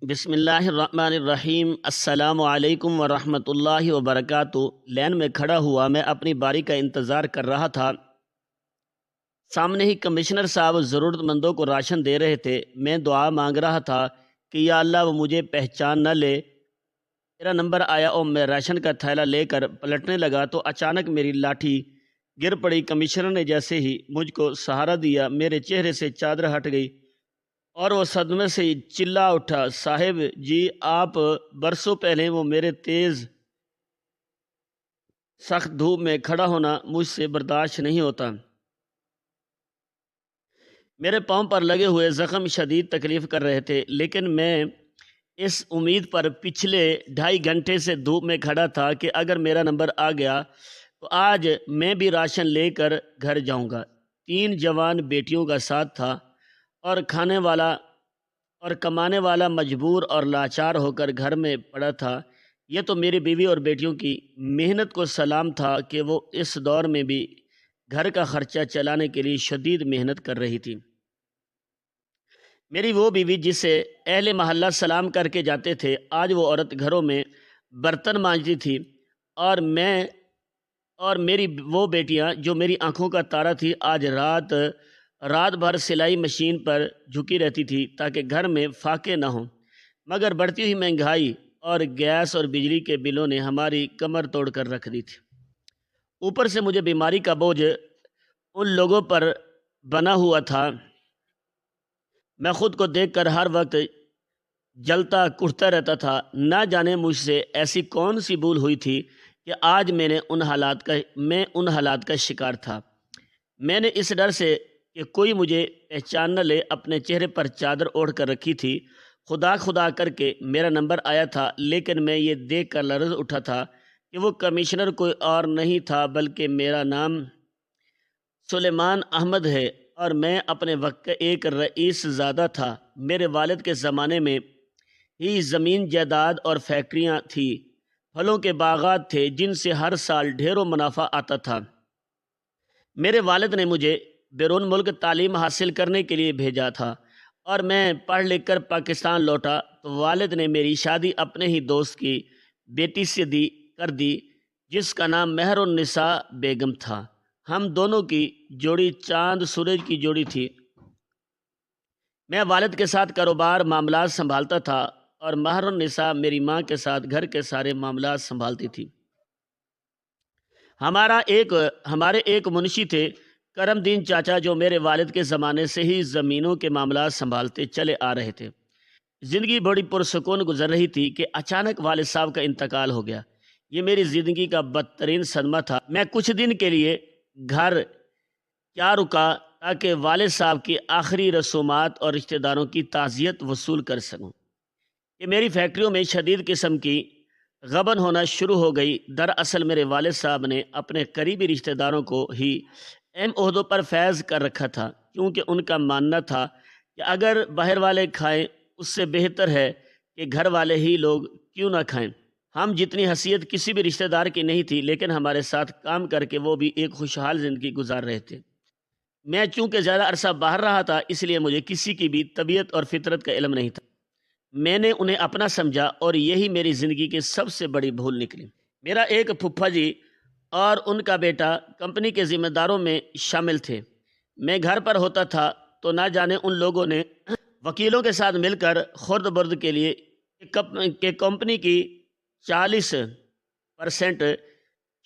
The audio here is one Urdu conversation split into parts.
بسم اللہ الرحمن الرحیم۔ السلام علیکم ورحمۃ اللہ وبرکاتہ۔ لین میں کھڑا ہوا میں اپنی باری کا انتظار کر رہا تھا۔ سامنے ہی کمشنر صاحب ضرورت مندوں کو راشن دے رہے تھے۔ میں دعا مانگ رہا تھا کہ یا اللہ وہ مجھے پہچان نہ لے۔ میرا نمبر آیا اور میں راشن کا تھیلا لے کر پلٹنے لگا تو اچانک میری لاٹھی گر پڑی۔ کمشنر نے جیسے ہی مجھ کو سہارا دیا میرے چہرے سے چادر ہٹ گئی اور وہ صدمے سے چلا اٹھا، صاحب جی آپ برسوں پہلے وہ میرے تیز سخت دھوپ میں کھڑا ہونا مجھ سے برداشت نہیں ہوتا۔ میرے پاؤں پر لگے ہوئے زخم شدید تکلیف کر رہے تھے، لیکن میں اس امید پر پچھلے 2.5 گھنٹے سے دھوپ میں کھڑا تھا کہ اگر میرا نمبر آ گیا تو آج میں بھی راشن لے کر گھر جاؤں گا۔ 3 جوان بیٹیوں کا ساتھ تھا اور کھانے والا اور کمانے والا مجبور اور لاچار ہو کر گھر میں پڑا تھا۔ یہ تو میری بیوی اور بیٹیوں کی محنت کو سلام تھا کہ وہ اس دور میں بھی گھر کا خرچہ چلانے کے لیے شدید محنت کر رہی تھی۔ میری وہ بیوی جسے اہل محلہ سلام کر کے جاتے تھے، آج وہ عورت گھروں میں برتن مانجتی تھی اور میری وہ بیٹیاں جو میری آنکھوں کا تارا تھی، آج رات بھر سلائی مشین پر جھکی رہتی تھی تاکہ گھر میں فاقے نہ ہوں۔ مگر بڑھتی ہوئی مہنگائی اور گیس اور بجلی کے بلوں نے ہماری کمر توڑ کر رکھ دی تھی۔ اوپر سے مجھے بیماری کا بوجھ ان لوگوں پر بنا ہوا تھا۔ میں خود کو دیکھ کر ہر وقت جلتا کٹتا رہتا تھا۔ نہ جانے مجھ سے ایسی کون سی بھول ہوئی تھی کہ آج میں ان حالات کا شکار تھا۔ میں نے اس ڈر سے کہ کوئی مجھے پہچان نہ لے اپنے چہرے پر چادر اوڑھ کر رکھی تھی۔ خدا خدا کر کے میرا نمبر آیا تھا، لیکن میں یہ دیکھ کر لرز اٹھا تھا کہ وہ کمشنر کوئی اور نہیں تھا بلکہ میرا نام سلیمان احمد ہے اور میں اپنے وقت کا ایک رئیس زادہ تھا۔ میرے والد کے زمانے میں ہی زمین جائیداد اور فیکٹریاں تھیں، پھلوں کے باغات تھے جن سے ہر سال ڈھیروں منافع آتا تھا۔ میرے والد نے مجھے بیرون ملک تعلیم حاصل کرنے کے لیے بھیجا تھا اور میں پڑھ لکھ کر پاکستان لوٹا تو والد نے میری شادی اپنے ہی دوست کی بیٹی سے کر دی جس کا نام مہر النساء بیگم تھا۔ ہم دونوں کی جوڑی چاند سورج کی جوڑی تھی۔ میں والد کے ساتھ کاروبار معاملات سنبھالتا تھا اور مہر النساء میری ماں کے ساتھ گھر کے سارے معاملات سنبھالتی تھی۔ ہمارے ایک منشی تھے، کرم دین چاچا، جو میرے والد کے زمانے سے ہی زمینوں کے معاملات سنبھالتے چلے آ رہے تھے۔ زندگی بڑی پرسکون گزر رہی تھی کہ اچانک والد صاحب کا انتقال ہو گیا۔ یہ میری زندگی کا بدترین صدمہ تھا۔ میں کچھ دن کے لیے گھر کیا رکا تاکہ والد صاحب کی آخری رسومات اور رشتہ داروں کی تعزیت وصول کر سکوں کہ میری فیکٹریوں میں شدید قسم کی غبن ہونا شروع ہو گئی۔ دراصل میرے والد صاحب نے اپنے قریبی رشتہ داروں کو ہی اہم عہدوں پر فیض کر رکھا تھا، کیونکہ ان کا ماننا تھا کہ اگر باہر والے کھائیں اس سے بہتر ہے کہ گھر والے ہی لوگ کیوں نہ کھائیں۔ ہم جتنی حیثیت کسی بھی رشتہ دار کی نہیں تھی، لیکن ہمارے ساتھ کام کر کے وہ بھی ایک خوشحال زندگی گزار رہے تھے۔ میں چونکہ زیادہ عرصہ باہر رہا تھا، اس لیے مجھے کسی کی بھی طبیعت اور فطرت کا علم نہیں تھا۔ میں نے انہیں اپنا سمجھا اور یہی میری زندگی کی سب سے بڑی بھول نکلی۔ میرا ایک پھپھا جی اور ان کا بیٹا کمپنی کے ذمہ داروں میں شامل تھے۔ میں گھر پر ہوتا تھا تو نہ جانے ان لوگوں نے وکیلوں کے ساتھ مل کر خرد برد کے لیے کہ کمپنی کی 40%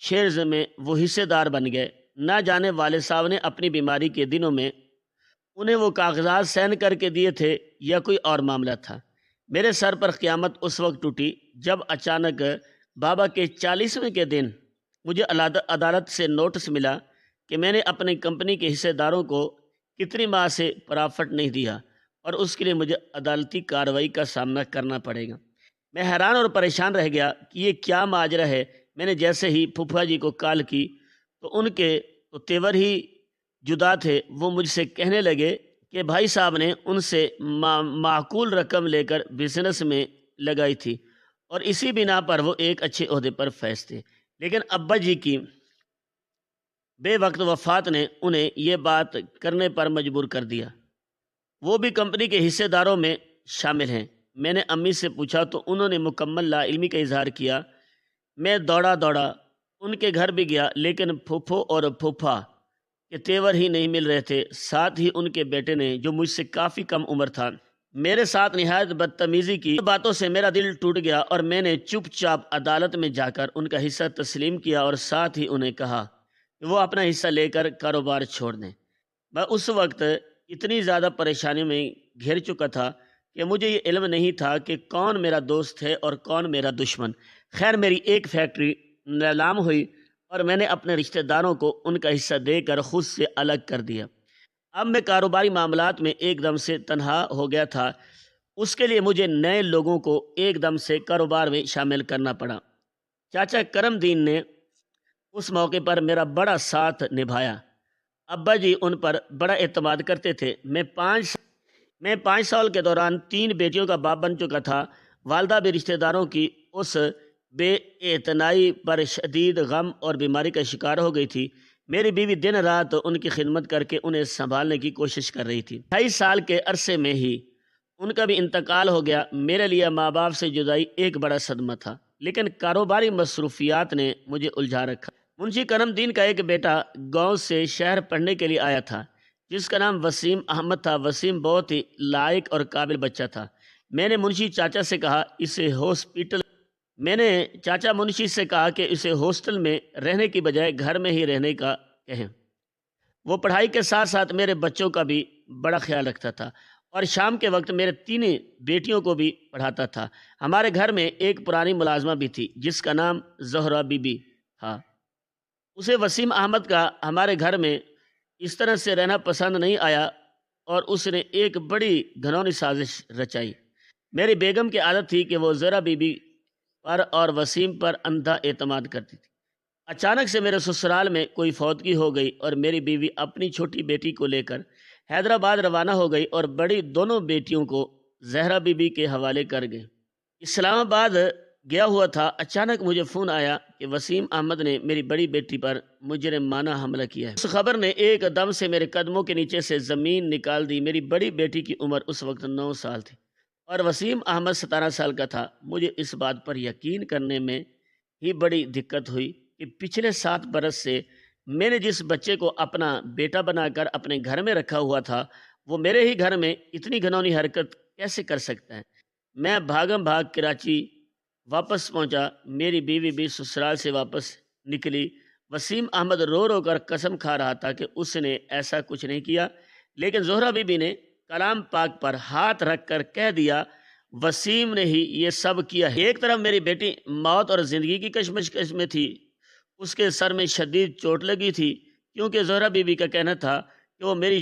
شیئرز میں وہ حصے دار بن گئے۔ نہ جانے والد صاحب نے اپنی بیماری کے دنوں میں انہیں وہ کاغذات سائن کر کے دیے تھے یا کوئی اور معاملہ تھا۔ میرے سر پر قیامت اس وقت ٹوٹی جب اچانک بابا کے 40ویں کے دن مجھے عدالت سے نوٹس ملا کہ میں نے اپنی کمپنی کے حصے داروں کو کتنی ماہ سے پرافٹ نہیں دیا اور اس کے لیے مجھے عدالتی کارروائی کا سامنا کرنا پڑے گا۔ میں حیران اور پریشان رہ گیا کہ یہ کیا ماجرا ہے۔ میں نے جیسے ہی پھپھا جی کو کال کی تو ان کے تو تیور ہی جدا تھے۔ وہ مجھ سے کہنے لگے کہ بھائی صاحب نے ان سے معقول رقم لے کر بزنس میں لگائی تھی اور اسی بنا پر وہ ایک اچھے عہدے پر فائز تھے، لیکن ابا جی کی بے وقت وفات نے انہیں یہ بات کرنے پر مجبور کر دیا۔ وہ بھی کمپنی کے حصے داروں میں شامل ہیں۔ میں نے امی سے پوچھا تو انہوں نے مکمل لا علمی کا اظہار کیا۔ میں دوڑا ان کے گھر بھی گیا، لیکن پھوپھو اور پھوپھا کے تیور ہی نہیں مل رہے تھے۔ ساتھ ہی ان کے بیٹے نے، جو مجھ سے کافی کم عمر تھا، میرے ساتھ نہایت بدتمیزی کی۔ باتوں سے میرا دل ٹوٹ گیا اور میں نے چپ چاپ عدالت میں جا کر ان کا حصہ تسلیم کیا اور ساتھ ہی انہیں کہا کہ وہ اپنا حصہ لے کر کاروبار چھوڑ دیں۔ میں اس وقت اتنی زیادہ پریشانیوں میں گھر چکا تھا کہ مجھے یہ علم نہیں تھا کہ کون میرا دوست ہے اور کون میرا دشمن۔ خیر، میری ایک فیکٹری نیلام ہوئی اور میں نے اپنے رشتہ داروں کو ان کا حصہ دے کر خود سے الگ کر دیا۔ اب میں کاروباری معاملات میں ایک دم سے تنہا ہو گیا تھا۔ اس کے لیے مجھے نئے لوگوں کو ایک دم سے کاروبار میں شامل کرنا پڑا۔ چاچا کرم دین نے اس موقع پر میرا بڑا ساتھ نبھایا۔ ابا جی ان پر بڑا اعتماد کرتے تھے۔ میں 5 سال کے دوران 3 بیٹیوں کا باپ بن چکا تھا۔ والدہ بھی رشتہ داروں کی اس بے اعتنائی پر شدید غم اور بیماری کا شکار ہو گئی تھی۔ میری بیوی دن رات ان کی خدمت کر کے انہیں سنبھالنے کی کوشش کر رہی تھی۔ 28 سال کے عرصے میں ہی ان کا بھی انتقال ہو گیا۔ میرے لیے ماں باپ سے جدائی ایک بڑا صدمہ تھا، لیکن کاروباری مصروفیات نے مجھے الجھا رکھا۔ منشی کرم دین کا ایک بیٹا گاؤں سے شہر پڑھنے کے لیے آیا تھا، جس کا نام وسیم احمد تھا۔ وسیم بہت ہی لائق اور قابل بچہ تھا۔ میں نے منشی چاچا سے کہا کہ اسے ہاسٹل میں رہنے کی بجائے گھر میں ہی رہنے کا کہیں۔ وہ پڑھائی کے ساتھ ساتھ میرے بچوں کا بھی بڑا خیال رکھتا تھا اور شام کے وقت میرے 3 بیٹیوں کو بھی پڑھاتا تھا۔ ہمارے گھر میں ایک پرانی ملازمہ بھی تھی، جس کا نام زہرا بی بی تھا۔ اسے وسیم احمد کا ہمارے گھر میں اس طرح سے رہنا پسند نہیں آیا اور اس نے ایک بڑی گھنونی سازش رچائی۔ میری بیگم کی عادت تھی کہ وہ زہرا بی بی پر اور وسیم پر اندھا اعتماد کرتی تھی۔ اچانک سے میرے سسرال میں کوئی فوتگی ہو گئی اور میری بیوی اپنی چھوٹی بیٹی کو لے کر حیدرآباد روانہ ہو گئی اور بڑی دونوں بیٹیوں کو زہرا بی بی کے حوالے کر گئی۔ اسلام آباد گیا ہوا تھا، اچانک مجھے فون آیا کہ وسیم احمد نے میری بڑی بیٹی پر مجرمانہ حملہ کیا ہے۔ اس خبر نے ایک دم سے میرے قدموں کے نیچے سے زمین نکال دی۔ میری بڑی بیٹی کی عمر اس وقت 9 سال تھی اور وسیم احمد 17 سال کا تھا۔ مجھے اس بات پر یقین کرنے میں ہی بڑی دقت ہوئی کہ پچھلے 7 برس سے میں نے جس بچے کو اپنا بیٹا بنا کر اپنے گھر میں رکھا ہوا تھا، وہ میرے ہی گھر میں اتنی گھنونی حرکت کیسے کر سکتا ہے۔ میں بھاگم بھاگ کراچی واپس پہنچا۔ میری بیوی بھی سسرال سے واپس نکلی۔ وسیم احمد رو رو کر قسم کھا رہا تھا کہ اس نے ایسا کچھ نہیں کیا، لیکن زہرا بی بی نے کلام پاک پر ہاتھ رکھ کر کہہ دیا وسیم نے ہی یہ سب کیا ہے۔ ایک طرف میری بیٹی موت اور زندگی کی کشمکش میں تھی، اس کے سر میں شدید چوٹ لگی تھی، کیونکہ زہرا بی بی کا کہنا تھا کہ وہ میری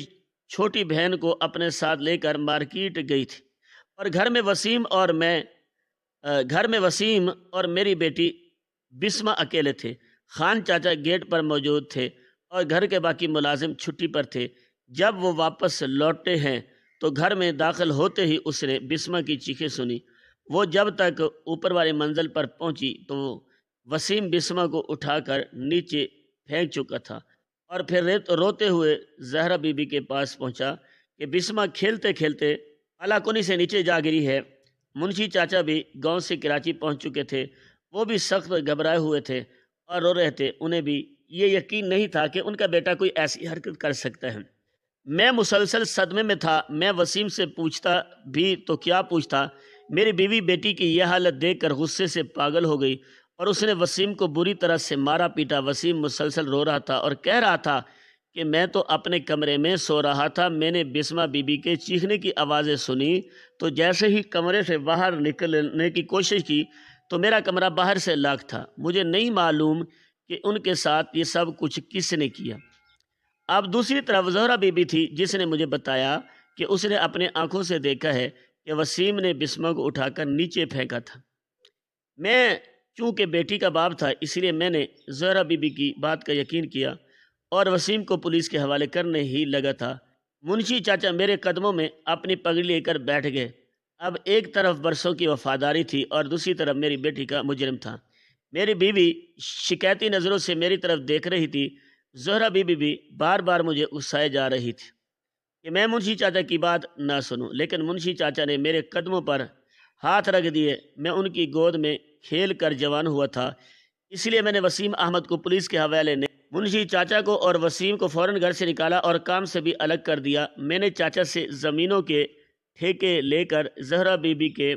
چھوٹی بہن کو اپنے ساتھ لے کر مارکیٹ گئی تھی اور گھر میں وسیم اور میری بیٹی بسمہ اکیلے تھے۔ خان چاچا گیٹ پر موجود تھے اور گھر کے باقی ملازم چھٹی پر تھے۔ جب وہ واپس لوٹے ہیں تو گھر میں داخل ہوتے ہی اس نے بسمہ کی چیخیں سنی۔ وہ جب تک اوپر والی منزل پر پہنچی تو وسیم بسمہ کو اٹھا کر نیچے پھینک چکا تھا اور پھر روتے ہوئے زہرا بی بی کے پاس پہنچا کہ بسمہ کھیلتے کھیلتے بالاکنی سے نیچے جا گری ہے۔ منشی چاچا بھی گاؤں سے کراچی پہنچ چکے تھے۔ وہ بھی سخت گھبرائے ہوئے تھے اور رو رہے تھے۔ انہیں بھی یہ یقین نہیں تھا کہ ان کا بیٹا کوئی ایسی حرکت کر سکتا ہے۔ میں مسلسل صدمے میں تھا۔ میں وسیم سے پوچھتا بھی تو کیا پوچھتا۔ میری بیوی بیٹی کی یہ حالت دیکھ کر غصے سے پاگل ہو گئی اور اس نے وسیم کو بری طرح سے مارا پیٹا۔ وسیم مسلسل رو رہا تھا اور کہہ رہا تھا کہ میں تو اپنے کمرے میں سو رہا تھا، میں نے بسمہ بی بی کے چیخنے کی آوازیں سنی تو جیسے ہی کمرے سے باہر نکلنے کی کوشش کی تو میرا کمرہ باہر سے لاک تھا۔ مجھے نہیں معلوم کہ ان کے ساتھ یہ سب کچھ کس نے کیا۔ اب دوسری طرف زہرا بی بی تھی، جس نے مجھے بتایا کہ اس نے اپنے آنکھوں سے دیکھا ہے کہ وسیم نے بسمہ کو اٹھا کر نیچے پھینکا تھا۔ میں چونکہ بیٹی کا باپ تھا، اس لیے میں نے زہرا بی بی کی بات کا یقین کیا اور وسیم کو پولیس کے حوالے کرنے ہی لگا تھا۔ منشی چاچا میرے قدموں میں اپنی پگڑی لے کر بیٹھ گئے۔ اب ایک طرف برسوں کی وفاداری تھی اور دوسری طرف میری بیٹی کا مجرم تھا۔ میری بیوی شکایتی نظروں سے میری طرف دیکھ رہی تھی۔ زہرا بی بی بھی بار بار مجھے غصائے جا رہی تھی کہ میں منشی چاچا کی بات نہ سنوں، لیکن منشی چاچا نے میرے قدموں پر ہاتھ رکھ دیے۔ میں ان کی گود میں کھیل کر جوان ہوا تھا، اس لیے میں نے وسیم احمد کو پولیس کے حوالے نے منشی چاچا کو اور وسیم کو فوراً گھر سے نکالا اور کام سے بھی الگ کر دیا۔ میں نے چاچا سے زمینوں کے ٹھیکے لے کر زہرا بی بی کے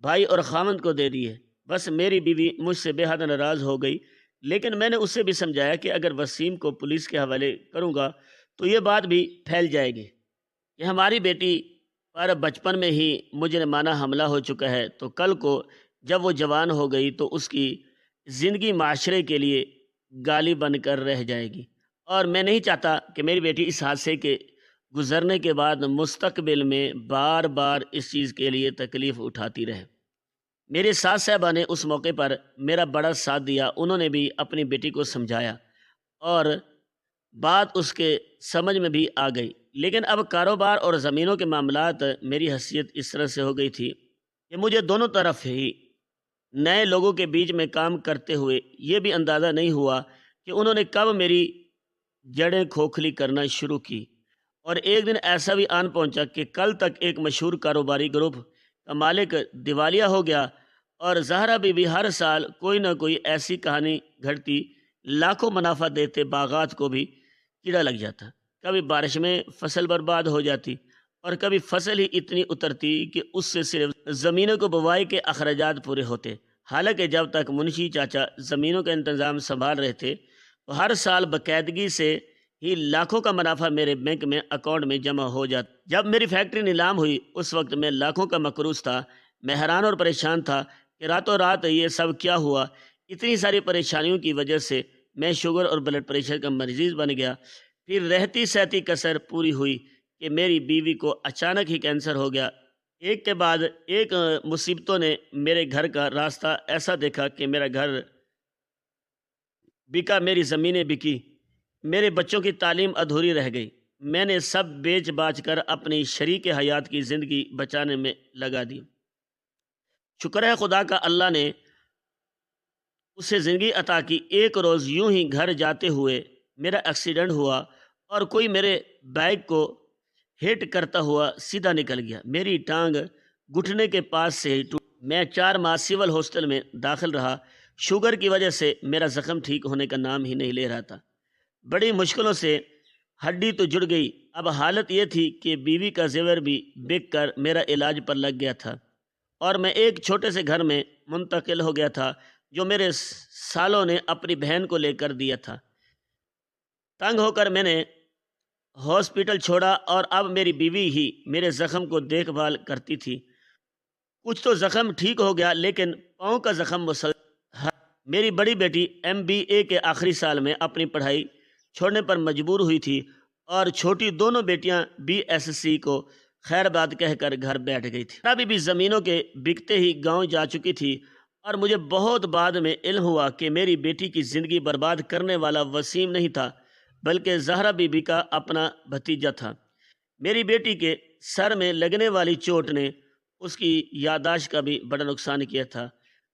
بھائی اور خاوند کو دے دیے۔ بس میری بیوی مجھ سے بے حد ناراض ہو گئی، لیکن میں نے اسے بھی سمجھایا کہ اگر وسیم کو پولیس کے حوالے کروں گا تو یہ بات بھی پھیل جائے گی کہ ہماری بیٹی پر بچپن میں ہی مجرمانہ حملہ ہو چکا ہے، تو کل کو جب وہ جوان ہو گئی تو اس کی زندگی معاشرے کے لیے گالی بن کر رہ جائے گی، اور میں نہیں چاہتا کہ میری بیٹی اس حادثے کے گزرنے کے بعد مستقبل میں بار بار اس چیز کے لیے تکلیف اٹھاتی رہے۔ میرے ساس صاحبہ نے اس موقع پر میرا بڑا ساتھ دیا، انہوں نے بھی اپنی بیٹی کو سمجھایا اور بات اس کے سمجھ میں بھی آ گئی۔ لیکن اب کاروبار اور زمینوں کے معاملات میری حیثیت اس طرح سے ہو گئی تھی کہ مجھے دونوں طرف ہی نئے لوگوں کے بیچ میں کام کرتے ہوئے یہ بھی اندازہ نہیں ہوا کہ انہوں نے کب میری جڑیں کھوکھلی کرنا شروع کی، اور ایک دن ایسا بھی آن پہنچا کہ کل تک ایک مشہور کاروباری گروپ کا مالک دیوالیہ ہو گیا، اور زہرا بی بی ہر سال کوئی نہ کوئی ایسی کہانی گھڑتی، لاکھوں منافع دیتے باغات کو بھی کیڑا لگ جاتا، کبھی بارش میں فصل برباد ہو جاتی، اور کبھی فصل ہی اتنی اترتی کہ اس سے صرف زمینوں کو بوائی کے اخراجات پورے ہوتے۔ حالانکہ جب تک منشی چاچا زمینوں کا انتظام سنبھال رہے تھے تو ہر سال باقاعدگی سے ہی لاکھوں کا منافع میرے بینک میں اکاؤنٹ میں جمع ہو جاتا۔ جب میری فیکٹری نیلام ہوئی اس وقت میں لاکھوں کا مقروض تھا۔ میں حیران اور پریشان تھا کہ راتوں رات یہ سب کیا ہوا۔ اتنی ساری پریشانیوں کی وجہ سے میں شوگر اور بلڈ پریشر کا مریض بن گیا۔ پھر رہتی سہتی کسر پوری ہوئی کہ میری بیوی کو اچانک ہی کینسر ہو گیا۔ ایک کے بعد ایک مصیبتوں نے میرے گھر کا راستہ ایسا دیکھا کہ میرا گھر بکا، میری زمینیں بکی، میرے بچوں کی تعلیم ادھوری رہ گئی۔ میں نے سب بیچ باچ کر اپنی شریک حیات کی زندگی بچانے میں لگا دی۔ شکر ہے خدا کا، اللہ نے اسے زندگی عطا کی۔ ایک روز یوں ہی گھر جاتے ہوئے میرا ایکسیڈنٹ ہوا اور کوئی میرے بائک کو ہٹ کرتا ہوا سیدھا نکل گیا۔ میری ٹانگ گھٹنے کے پاس سے ہی ٹوٹ۔ میں 4 ماہ سول ہاسپٹل میں داخل رہا۔ شوگر کی وجہ سے میرا زخم ٹھیک ہونے کا نام ہی نہیں لے رہا تھا۔ بڑی مشکلوں سے ہڈی تو جڑ گئی، اب حالت یہ تھی کہ بیوی کا زیور بھی بک کر میرا علاج پر لگ گیا تھا، اور میں ایک چھوٹے سے گھر میں منتقل ہو گیا تھا جو میرے سالوں نے اپنی بہن کو لے کر دیا تھا۔ تنگ ہو کر میں نے ہاسپٹل چھوڑا، اور اب میری بیوی ہی میرے زخم کو دیکھ بھال کرتی تھی۔ کچھ تو زخم ٹھیک ہو گیا، لیکن پاؤں کا زخم مسلسل۔ میری بڑی بیٹی MBA کے آخری سال میں اپنی پڑھائی چھوڑنے پر مجبور ہوئی تھی، اور چھوٹی دونوں بیٹیاں BSc کو خیر بات کہہ کر گھر بیٹھ گئی تھی۔ ابھی بھی زمینوں کے بکتے ہی گاؤں جا چکی تھی، اور مجھے بہت بعد میں علم ہوا کہ میری بیٹی کی زندگی برباد کرنے والا وسیم نہیں تھا، بلکہ زہرا بی بی کا اپنا بھتیجا تھا۔ میری بیٹی کے سر میں لگنے والی چوٹ نے اس کی یادداشت کا بھی بڑا نقصان کیا تھا۔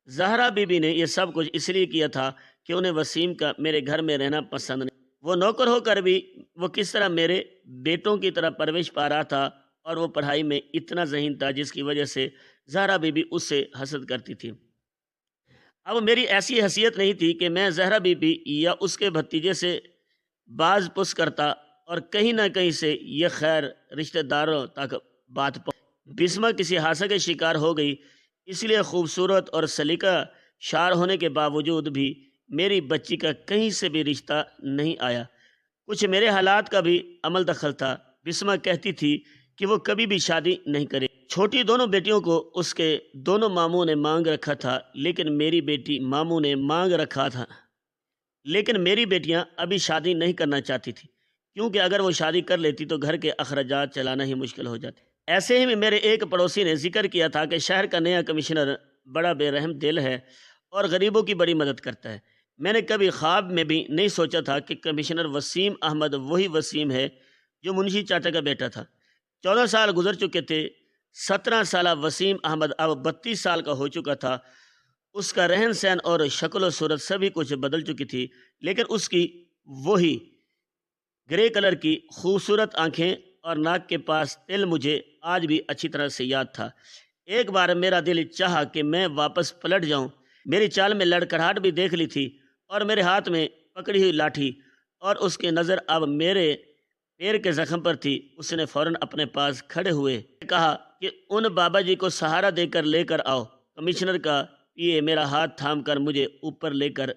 زہرا بی بی نے یہ سب کچھ اس لیے کیا تھا کہ انہیں وسیم کا میرے گھر میں رہنا پسند نہیں۔ وہ نوکر ہو کر بھی وہ کس طرح میرے بیٹوں کی طرح پرورش پا رہا تھا، اور وہ پڑھائی میں اتنا ذہین تھا جس کی وجہ سے زہرا بی بی اس سے حسد کرتی تھی۔ اب میری ایسی حیثیت نہیں تھی کہ میں زہرا بی بی یا اس کے بھتیجے سے باز پس کرتا، اور کہیں نہ کہیں سے یہ خیر رشتہ داروں تک بات بسمہ کسی حادثے کے شکار ہو گئی، اس لیے خوبصورت اور سلیقہ شار ہونے کے باوجود بھی میری بچی کا کہیں سے بھی رشتہ نہیں آیا۔ کچھ میرے حالات کا بھی عمل دخل تھا۔ بسمہ کہتی تھی کہ وہ کبھی بھی شادی نہیں کرے۔ چھوٹی دونوں بیٹیوں کو اس کے دونوں ماموں نے مانگ رکھا تھا، لیکن میری بیٹی ماموں نے مانگ رکھا تھا، لیکن میری بیٹیاں ابھی شادی نہیں کرنا چاہتی تھی، کیونکہ اگر وہ شادی کر لیتی تو گھر کے اخراجات چلانا ہی مشکل ہو جاتے۔ ایسے ہی میں میرے ایک پڑوسی نے ذکر کیا تھا کہ شہر کا نیا کمشنر بڑا بے رحم دل ہے اور غریبوں کی بڑی مدد کرتا ہے۔ میں نے کبھی خواب میں بھی نہیں سوچا تھا کہ کمشنر وسیم احمد وہی وسیم ہے جو منشی چاچا کا بیٹا تھا۔ 14 سال گزر چکے تھے۔ 17 سالہ وسیم احمد اب 32 سال کا ہو چکا تھا۔ اس کا رہن سہن اور شکل و صورت سبھی کچھ بدل چکی تھی، لیکن اس کی وہی گرے کلر کی خوبصورت آنکھیں اور ناک کے پاس تل مجھے آج بھی اچھی طرح سے یاد تھا۔ ایک بار میرا دل چاہا کہ میں واپس پلٹ جاؤں۔ میری چال میں لڑکھڑاہٹ بھی دیکھ لی تھی اور میرے ہاتھ میں پکڑی ہوئی لاٹھی اور اس کی نظر اب میرے پیر کے زخم پر تھی۔ اس نے فوراً اپنے پاس کھڑے ہوئے کہا کہ ان بابا جی کو سہارا دے کر لے کر آؤ۔ کمشنر کا پی اے میرا ہاتھ تھام کر مجھے اوپر لے کر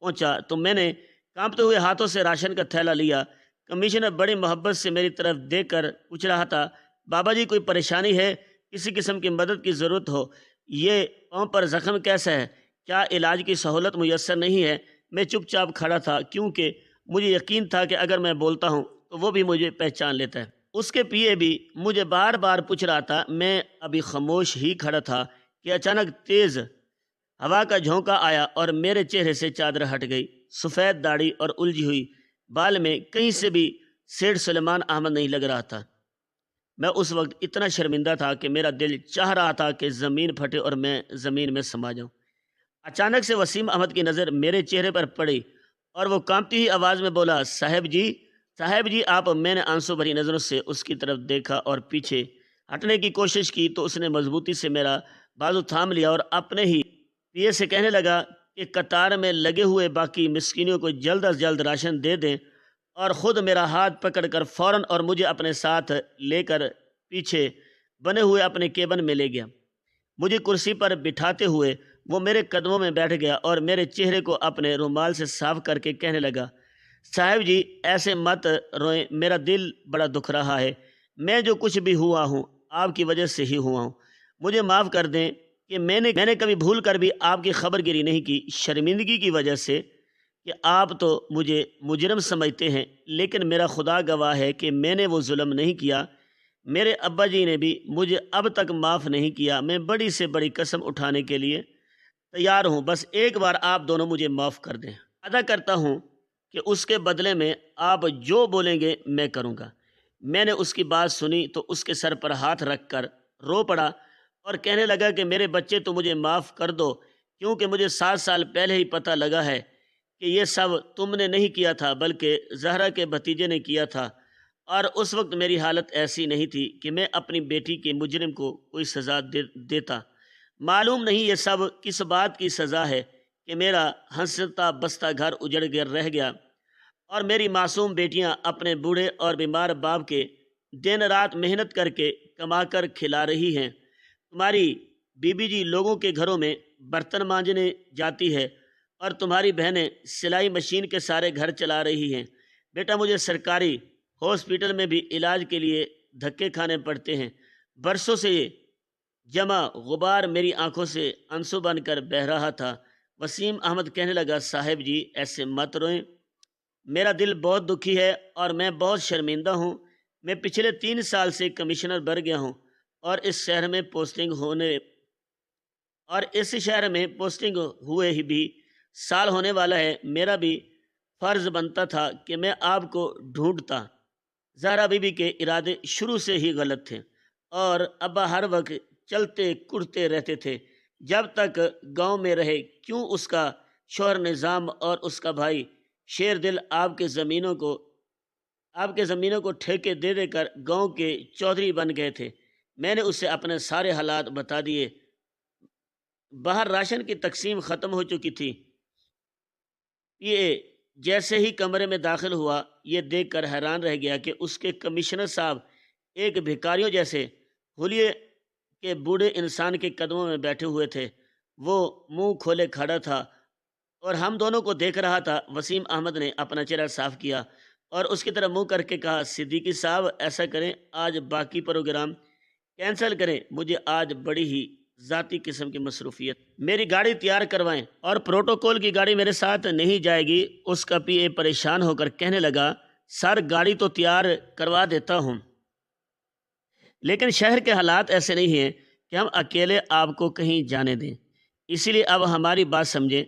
پہنچا تو میں نے کانپتے ہوئے ہاتھوں سے راشن کا تھیلا لیا۔ کمشنر بڑی محبت سے میری طرف دیکھ کر پوچھ رہا تھا، بابا جی کوئی پریشانی ہے؟ کسی قسم کی مدد کی ضرورت ہو؟ یہ پاؤں پر زخم کیسا ہے؟ کیا علاج کی سہولت میسر نہیں ہے؟ میں چپ چاپ کھڑا تھا کیونکہ مجھے یقین تھا کہ اگر میں بولتا ہوں تو وہ بھی مجھے پہچان لیتا ہے۔ اس کے پی اے بھی مجھے بار بار پوچھ رہا تھا۔ میں ابھی خاموش ہی کھڑا تھا کہ اچانک تیز ہوا کا جھونکا آیا اور میرے چہرے سے چادر ہٹ گئی۔ سفید داڑھی اور الجھی ہوئی بال میں کہیں سے بھی سیٹھ سلیمان احمد نہیں لگ رہا تھا۔ میں اس وقت اتنا شرمندہ تھا کہ میرا دل چاہ رہا تھا کہ زمین پھٹے اور میں زمین میں سما جاؤں۔ اچانک سے وسیم احمد کی نظر میرے چہرے پر پڑی اور وہ کانپتی ہوئی آواز میں بولا، صاحب جی آپ۔ میں نے آنسو بھری نظروں سے اس کی طرف دیکھا اور پیچھے ہٹنے کی کوشش کی تو اس نے مضبوطی سے میرا بازو تھام لیا اور اپنے ہی پی اے سے کہنے لگا کہ قطار میں لگے ہوئے باقی مسکینوں کو جلد از جلد راشن دے دیں، اور خود میرا ہاتھ پکڑ کر فوراً اور مجھے اپنے ساتھ لے کر پیچھے بنے ہوئے اپنے کیبن میں لے گیا۔ مجھے کرسی پر بٹھاتے ہوئے وہ میرے قدموں میں بیٹھ گیا اور میرے چہرے کو اپنے رومال سے صاف کر کے کہنے لگا، صاحب جی ایسے مت روئیں، میرا دل بڑا دکھ رہا ہے۔ میں جو کچھ بھی ہوا ہوں آپ کی وجہ سے ہی ہوا ہوں۔ مجھے معاف کر دیں کہ میں نے کبھی بھول کر بھی آپ کی خبر گیری نہیں کی، شرمندگی کی وجہ سے کہ آپ تو مجھے مجرم سمجھتے ہیں، لیکن میرا خدا گواہ ہے کہ میں نے وہ ظلم نہیں کیا۔ میرے ابا جی نے بھی مجھے اب تک معاف نہیں کیا۔ میں بڑی سے بڑی قسم اٹھانے کے لیے تیار ہوں، بس ایک بار آپ دونوں مجھے معاف کر دیں۔ ادا کرتا ہوں کہ اس کے بدلے میں آپ جو بولیں گے میں کروں گا۔ میں نے اس کی بات سنی تو اس کے سر پر ہاتھ رکھ کر رو پڑا اور کہنے لگا کہ میرے بچے تو مجھے معاف کر دو، کیونکہ مجھے 7 سال پہلے ہی پتہ لگا ہے کہ یہ سب تم نے نہیں کیا تھا بلکہ زہرا کے بھتیجے نے کیا تھا، اور اس وقت میری حالت ایسی نہیں تھی کہ میں اپنی بیٹی کے مجرم کو کوئی سزا دیتا۔ معلوم نہیں یہ سب کس بات کی سزا ہے کہ میرا ہنستا بستا گھر اجڑ کر رہ گیا اور میری معصوم بیٹیاں اپنے بوڑھے اور بیمار باپ کے دن رات محنت کر کے کما کر کھلا رہی ہیں۔ تمہاری بیوی جی لوگوں کے گھروں میں برتن مانجنے جاتی ہے اور تمہاری بہنیں سلائی مشین کے سارے گھر چلا رہی ہیں۔ بیٹا مجھے سرکاری ہاسپٹل میں بھی علاج کے لیے دھکے کھانے پڑتے ہیں۔ برسوں سے یہ جمع غبار میری آنکھوں سے آنسو بن کر بہہ رہا تھا۔ وسیم احمد کہنے لگا، صاحب جی ایسے مت روئیں، میرا دل بہت دکھی ہے اور میں بہت شرمندہ ہوں۔ میں پچھلے 3 سال سے کمشنر بن گیا ہوں اور اس شہر میں پوسٹنگ ہوئے ہی بھی سال ہونے والا ہے۔ میرا بھی فرض بنتا تھا کہ میں آپ کو ڈھونڈتا۔ زہرا بی بی کے ارادے شروع سے ہی غلط تھے اور ابا ہر وقت چلتے کڑتے رہتے تھے جب تک گاؤں میں رہے۔ کیوں اس کا شوہر نظام اور اس کا بھائی شیر دل آپ کے زمینوں کو ٹھیکے دے دے کر گاؤں کے چودھری بن گئے تھے۔ میں نے اسے اپنے سارے حالات بتا دیے۔ باہر راشن کی تقسیم ختم ہو چکی تھی۔ یہ جیسے ہی کمرے میں داخل ہوا یہ دیکھ کر حیران رہ گیا کہ اس کے کمشنر صاحب ایک بھکاریوں جیسے حلیے کے بوڑھے انسان کے قدموں میں بیٹھے ہوئے تھے۔ وہ منہ کھولے کھڑا تھا اور ہم دونوں کو دیکھ رہا تھا۔ وسیم احمد نے اپنا چہرہ صاف کیا اور اس کی طرف منہ کر کے کہا، صدیقی صاحب ایسا کریں آج باقی پروگرام کینسل کریں، مجھے آج بڑی ہی ذاتی قسم کی مصروفیت۔ میری گاڑی تیار کروائیں، اور پروٹوکول کی گاڑی میرے ساتھ نہیں جائے گی۔ اس کا پی اے پریشان ہو کر کہنے لگا، سر گاڑی تو تیار کروا دیتا ہوں، لیکن شہر کے حالات ایسے نہیں ہیں کہ ہم اکیلے آپ کو کہیں جانے دیں، اسی لیے اب ہماری بات سمجھیں۔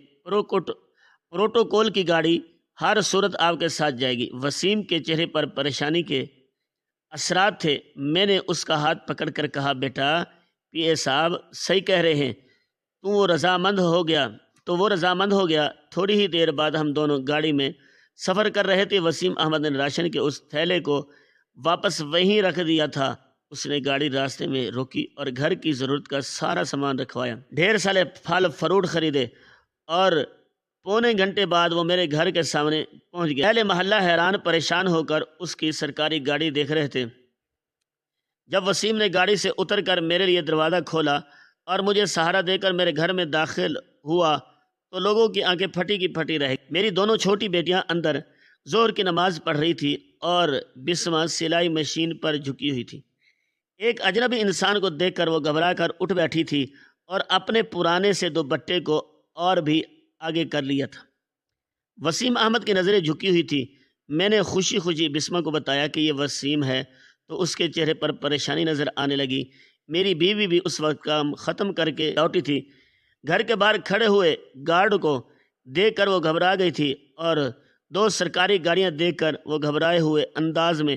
پروٹوکول کی گاڑی ہر صورت آپ کے ساتھ جائے گی۔ وسیم کے چہرے پر پریشانی کے اثرات تھے۔ میں نے اس کا ہاتھ پکڑ کر کہا، بیٹا پی اے صاحب صحیح کہہ رہے ہیں، تو وہ رضامند ہو گیا۔ تھوڑی ہی دیر بعد ہم دونوں گاڑی میں سفر کر رہے تھے۔ وسیم احمد نے راشن کے اس تھیلے کو واپس وہیں رکھ دیا تھا اس نے گاڑی راستے میں روکی اور گھر کی ضرورت کا سارا سامان رکھوایا، ڈھیر سارے پھل فروٹ خریدے، اور پونے گھنٹے بعد وہ میرے گھر کے سامنے پہنچ گیا۔ اہل محلہ حیران پریشان ہو کر اس کی سرکاری گاڑی دیکھ رہے تھے۔ جب وسیم نے گاڑی سے اتر کر میرے لیے دروازہ کھولا اور مجھے سہارا دے کر میرے گھر میں داخل ہوا تو لوگوں کی آنکھیں پھٹی کی پھٹی رہ گئی۔ میری دونوں چھوٹی بیٹیاں اندر ظہر کی نماز پڑھ رہی تھی اور بسمہ سلائی مشین پر جھکی ہوئی تھی۔ ایک اجنبی انسان کو دیکھ کر وہ گھبرا کر اٹھ بیٹھی تھی اور اپنے پرانے سے دوپٹے کو اور بھی آگے کر لیا تھا۔ وسیم احمد کی نظریں جھکی ہوئی تھی۔ میں نے خوشی خوشی بسمہ کو بتایا کہ یہ وسیم ہے تو اس کے چہرے پر پریشانی نظر آنے لگی۔ میری بیوی بھی اس وقت کام ختم کر کے لوٹی تھی۔ گھر کے باہر کھڑے ہوئے گارڈ کو دیکھ کر وہ گھبرا گئی تھی اور دو سرکاری گاڑیاں دیکھ کر وہ گھبرائے ہوئے انداز میں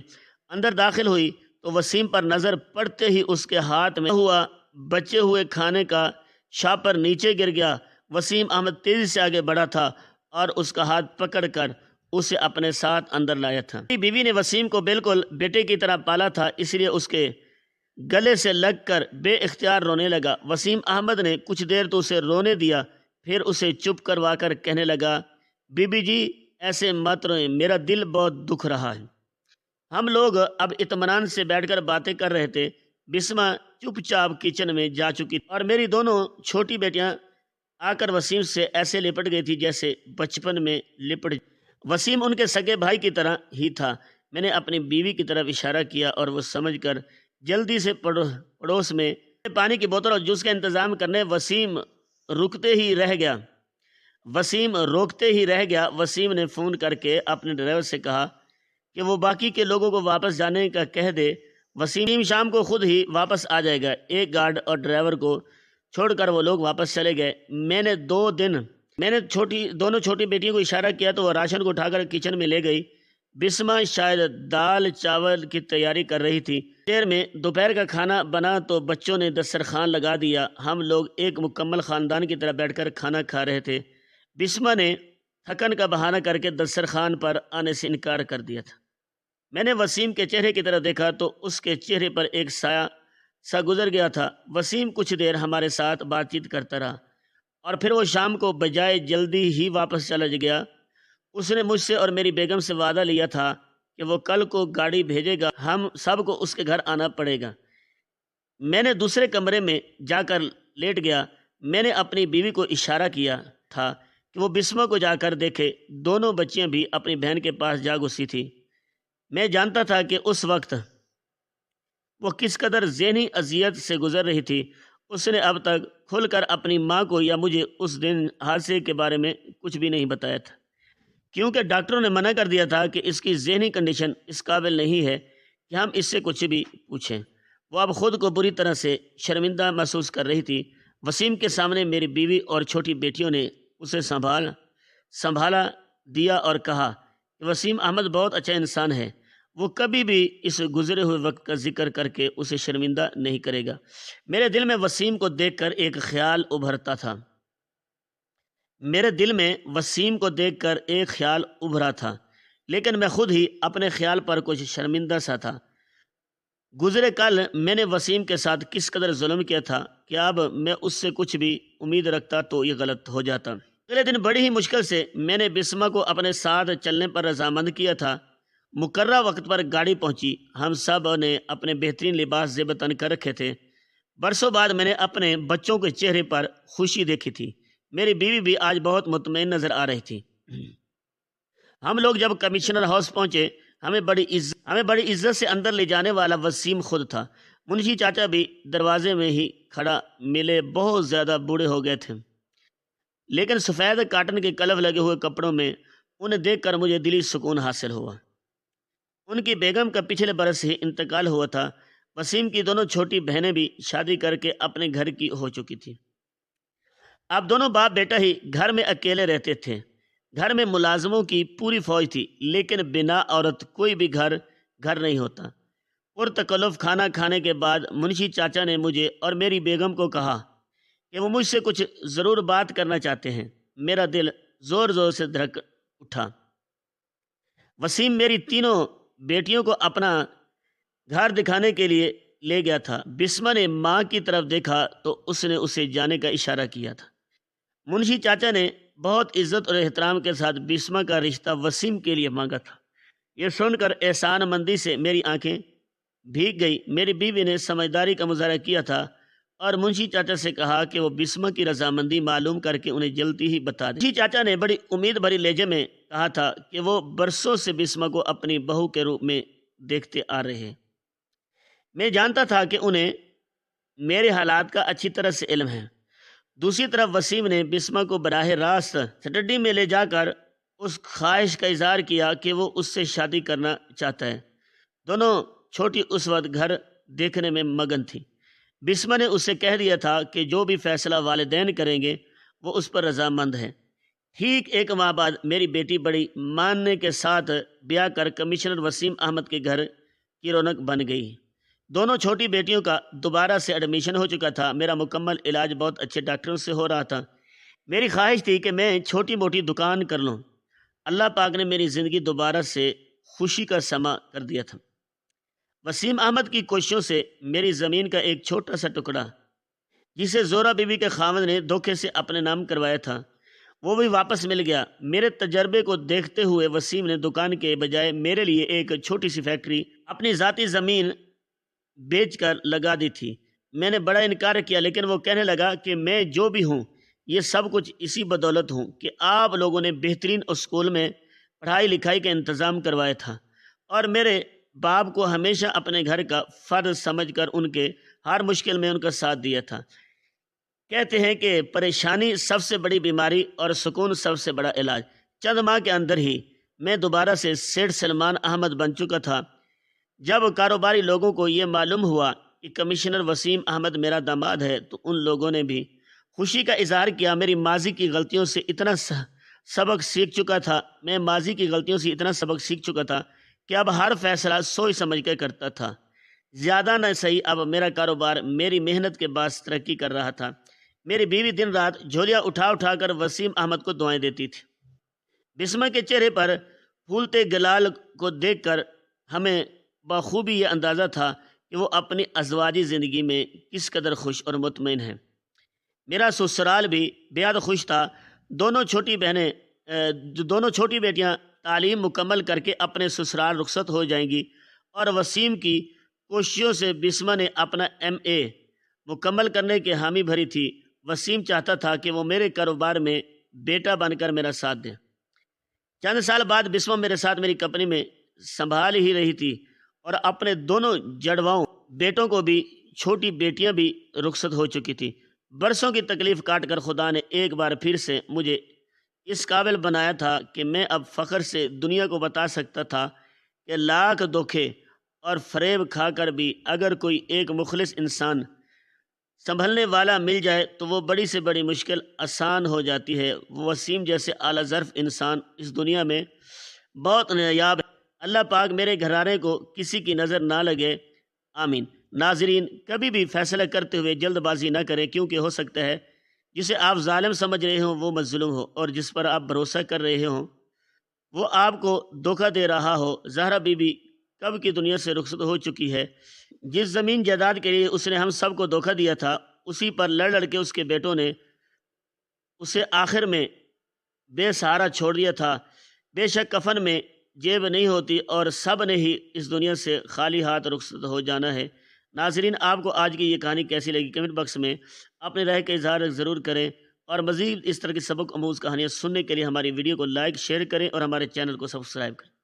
اندر داخل ہوئی تو وسیم پر نظر پڑتے ہی اس کے ہاتھ میں ہوا بچے ہوئے کھانے کا شاپر نیچے گر گیا۔ وسیم احمد تیزی سے آگے بڑھا تھا اور اس کا ہاتھ پکڑ کر اسے اپنے ساتھ اندر لایا تھا۔ میری بیوی نے وسیم کو بالکل بیٹے کی طرح پالا تھا، اس لیے اس کے گلے سے لگ کر بے اختیار رونے لگا۔ وسیم احمد نے کچھ دیر تو اسے رونے دیا، پھر اسے چپ کروا کر کہنے لگا، بی بی جی ایسے مت روئیں، میرا دل بہت دکھ رہا ہے۔ ہم لوگ اب اطمینان سے بیٹھ کر باتیں کر رہے تھے۔ بسمہ چپ چاپ کچن میں جا چکی اور میری دونوں چھوٹی بیٹیاں آ کر وسیم سے ایسے لپٹ گئی تھی جیسے بچپن میں لپٹ۔ وسیم ان کے سگے بھائی کی طرح ہی تھا۔ میں نے اپنی بیوی کی طرف اشارہ کیا اور وہ سمجھ کر جلدی سے پڑوس میں پانی کی بوتل اور جوس کا انتظام کرنے وسیم روکتے ہی رہ گیا۔ وسیم نے فون کر کے اپنے ڈرائیور سے کہا کہ وہ باقی کے لوگوں کو واپس جانے کا کہہ دے۔ وسیم شام کو خود ہی واپس آ جائے گا۔ ایک گارڈ اور ڈرائیور کو چھوڑ کر وہ لوگ واپس چلے گئے۔ میں نے دونوں چھوٹی بیٹیوں کو اشارہ کیا تو وہ راشن کو اٹھا کر کچن میں لے گئی۔ بسمہ شاید دال چاول کی تیاری کر رہی تھی۔ دیر میں دوپہر کا کھانا بنا تو بچوں نے دسترخوان لگا دیا۔ ہم لوگ ایک مکمل خاندان کی طرح بیٹھ کر کھانا کھا رہے تھے۔ بسمہ نے تھکن کا بہانہ کر کے دسترخوان پر آنے سے انکار کر دیا تھا۔ میں نے وسیم کے چہرے کی طرف دیکھا تو اس کے چہرے پر ایک سایہ سا گزر گیا تھا۔ وسیم کچھ دیر ہمارے ساتھ بات چیت کرتا رہا اور پھر وہ شام کو بجائے جلدی ہی واپس چلا گیا۔ اس نے مجھ سے اور میری بیگم سے وعدہ لیا تھا کہ وہ کل کو گاڑی بھیجے گا، ہم سب کو اس کے گھر آنا پڑے گا۔ میں نے دوسرے کمرے میں جا کر لیٹ گیا۔ میں نے اپنی بیوی کو اشارہ کیا تھا کہ وہ بسمہ کو جا کر دیکھے۔ دونوں بچیاں بھی اپنی بہن کے پاس جا گھسی تھی۔ میں جانتا تھا کہ اس وقت وہ کس قدر ذہنی اذیت سے گزر رہی تھی۔ اس نے اب تک کھل کر اپنی ماں کو یا مجھے اس دن حادثے کے بارے میں کچھ بھی نہیں بتایا تھا، کیونکہ ڈاکٹروں نے منع کر دیا تھا کہ اس کی ذہنی کنڈیشن اس قابل نہیں ہے کہ ہم اس سے کچھ بھی پوچھیں۔ وہ اب خود کو بری طرح سے شرمندہ محسوس کر رہی تھی۔ وسیم کے سامنے میری بیوی اور چھوٹی بیٹیوں نے اسے سنبھالا دیا اور کہا کہ وسیم احمد بہت اچھا انسان ہے، وہ کبھی بھی اس گزرے ہوئے وقت کا ذکر کر کے اسے شرمندہ نہیں کرے گا۔ میرے دل میں وسیم کو دیکھ کر ایک خیال ابھرا تھا، لیکن میں خود ہی اپنے خیال پر کچھ شرمندہ سا تھا۔ گزرے کل میں نے وسیم کے ساتھ کس قدر ظلم کیا تھا کہ اب میں اس سے کچھ بھی امید رکھتا تو یہ غلط ہو جاتا۔ اگلے دن بڑی ہی مشکل سے میں نے بسمہ کو اپنے ساتھ چلنے پر رضامند کیا تھا۔ مقررہ وقت پر گاڑی پہنچی۔ ہم سب نے اپنے بہترین لباس زیب تن کر رکھے تھے۔ برسوں بعد میں نے اپنے بچوں کے چہرے پر خوشی دیکھی تھی۔ میری بیوی بھی آج بہت مطمئن نظر آ رہی تھی۔ ہم لوگ جب کمشنر ہاؤس پہنچے، ہمیں بڑی عزت سے اندر لے جانے والا وسیم خود تھا۔ منشی چاچا بھی دروازے میں ہی کھڑا ملے، بہت زیادہ بوڑھے ہو گئے تھے، لیکن سفید کاٹن کے کلف لگے ہوئے کپڑوں میں انہیں دیکھ کر مجھے دلی سکون حاصل ہوا۔ ان کی بیگم کا پچھلے برس ہی انتقال ہوا تھا۔ وسیم کی دونوں چھوٹی بہنیں بھی شادی کر کے اپنے گھر کی ہو چکی تھی۔ اب دونوں باپ بیٹا ہی گھر میں اکیلے رہتے تھے۔ گھر میں ملازموں کی پوری فوج تھی، لیکن بنا عورت کوئی بھی گھر نہیں ہوتا۔ پرتکلف کھانا کھانے کے بعد منشی چاچا نے مجھے اور میری بیگم کو کہا کہ وہ مجھ سے کچھ ضرور بات کرنا چاہتے ہیں۔ میرا دل زور زور سے دھڑک اٹھا۔ وسیم میری تینوں بیٹیوں کو اپنا گھر دکھانے کے لیے لے گیا تھا۔ بسمہ نے ماں کی طرف دیکھا تو اس نے اسے جانے کا اشارہ کیا تھا۔ منشی چاچا نے بہت عزت اور احترام کے ساتھ بسمہ کا رشتہ وسیم کے لیے مانگا تھا۔ یہ سن کر احسان مندی سے میری آنکھیں بھیگ گئی۔ میری بیوی نے سمجھداری کا مظاہرہ کیا تھا اور منشی چاچا سے کہا کہ وہ بسمہ کی رضامندی معلوم کر کے انہیں جلدی ہی بتا دیں۔ منشی چاچا نے بڑی امید بھری لہجے میں کہا تھا کہ وہ برسوں سے بسمہ کو اپنی بہو کے روپ میں دیکھتے آ رہے ہیں۔ میں جانتا تھا کہ انہیں میرے حالات کا اچھی طرح سے علم ہے۔ دوسری طرف وسیم نے بسمہ کو براہ راست سٹڈی میں لے جا کر اس خواہش کا اظہار کیا کہ وہ اس سے شادی کرنا چاہتا ہے۔ دونوں چھوٹی اس وقت گھر دیکھنے میں مگن تھی۔ بسمہ نے اسے کہہ دیا تھا کہ جو بھی فیصلہ والدین کریں گے وہ اس پر رضامند ہے۔ ٹھیک 1 ماہ بعد میری بیٹی بڑی ماننے کے ساتھ بیاہ کر کمشنر وسیم احمد کے گھر کی رونق بن گئی۔ دونوں چھوٹی بیٹیوں کا دوبارہ سے ایڈمیشن ہو چکا تھا۔ میرا مکمل علاج بہت اچھے ڈاکٹروں سے ہو رہا تھا۔ میری خواہش تھی کہ میں چھوٹی موٹی دکان کر لوں۔ اللہ پاک نے میری زندگی دوبارہ سے خوشی کا سما کر دیا تھا۔ وسیم احمد کی کوششوں سے میری زمین کا ایک چھوٹا سا ٹکڑا جسے زورا بی بی کے خاوند نے دھوکے سے اپنے نام کروایا تھا وہ بھی واپس مل گیا۔ میرے تجربے کو دیکھتے ہوئے وسیم نے دکان کے بجائے میرے لیے ایک چھوٹی سی فیکٹری اپنی ذاتی زمین بیچ کر لگا دی تھی۔ میں نے بڑا انکار کیا لیکن وہ کہنے لگا کہ میں جو بھی ہوں یہ سب کچھ اسی بدولت ہوں کہ آپ لوگوں نے بہترین اسکول میں پڑھائی لکھائی کا انتظام کروایا تھا اور میرے باپ کو ہمیشہ اپنے گھر کا فرض سمجھ کر ان کے ہر مشکل میں ان کا ساتھ دیا تھا۔ کہتے ہیں کہ پریشانی سب سے بڑی بیماری اور سکون سب سے بڑا علاج۔ چند ماہ کے اندر ہی میں دوبارہ سے سیٹھ سلمان احمد بن چکا تھا۔ جب کاروباری لوگوں کو یہ معلوم ہوا کہ کمشنر وسیم احمد میرا داماد ہے تو ان لوگوں نے بھی خوشی کا اظہار کیا۔ میری ماضی کی غلطیوں سے اتنا سبق سیکھ چکا تھا کہ اب ہر فیصلہ سوچ سمجھ کر کرتا تھا۔ زیادہ نہ صحیح اب میرا کاروبار میری محنت کے باعث ترقی کر رہا تھا۔ میری بیوی دن رات جھولیاں اٹھا کر وسیم احمد کو دعائیں دیتی تھی۔ بسمہ کے چہرے پر پھولتے گلال کو دیکھ کر ہمیں بخوبی یہ اندازہ تھا کہ وہ اپنی ازواجی زندگی میں کس قدر خوش اور مطمئن ہیں۔ میرا سسرال بھی بیحد خوش تھا۔ دونوں چھوٹی بیٹیاں تعلیم مکمل کر کے اپنے سسرال رخصت ہو جائیں گی اور وسیم کی کوششوں سے بسمہ نے اپنا MA مکمل کرنے کی حامی بھری تھی۔ وسیم چاہتا تھا کہ وہ میرے کاروبار میں بیٹا بن کر میرا ساتھ دے۔ چند سال بعد بسمہ میرے ساتھ میری کمپنی میں سنبھال ہی رہی تھی اور اپنے دونوں جڑواؤں بیٹوں کو بھی چھوٹی بیٹیاں بھی رخصت ہو چکی تھی۔ برسوں کی تکلیف کاٹ کر خدا نے ایک بار پھر سے مجھے اس قابل بنایا تھا کہ میں اب فخر سے دنیا کو بتا سکتا تھا کہ لاکھ دھوکے اور فریب کھا کر بھی اگر کوئی ایک مخلص انسان سنبھلنے والا مل جائے تو وہ بڑی سے بڑی مشکل آسان ہو جاتی ہے۔ وسیم جیسے اعلیٰ ظرف انسان اس دنیا میں بہت نایاب ہے۔ اللہ پاک میرے گھرانے کو کسی کی نظر نہ لگے، آمین۔ ناظرین، کبھی بھی فیصلہ کرتے ہوئے جلد بازی نہ کریں، کیونکہ ہو سکتا ہے جسے آپ ظالم سمجھ رہے ہوں وہ مظلوم ہو اور جس پر آپ بھروسہ کر رہے ہوں وہ آپ کو دھوکہ دے رہا ہو۔ زہرا بی بی کب کی دنیا سے رخصت ہو چکی ہے۔ جس زمین جائیداد کے لیے اس نے ہم سب کو دھوکہ دیا تھا اسی پر لڑ کے اس کے بیٹوں نے اسے آخر میں بے سہارا چھوڑ دیا تھا۔ بے شک کفن میں جیب نہیں ہوتی اور سب نے ہی اس دنیا سے خالی ہاتھ رخصت ہو جانا ہے۔ ناظرین، آپ کو آج کی یہ کہانی کیسی لگی کمنٹ باکس میں اپنے رائے کا اظہار ضرور کریں اور مزید اس طرح کی سبق آموز کہانیاں سننے کے لیے ہماری ویڈیو کو لائک شیئر کریں اور ہمارے چینل کو سبسکرائب کریں۔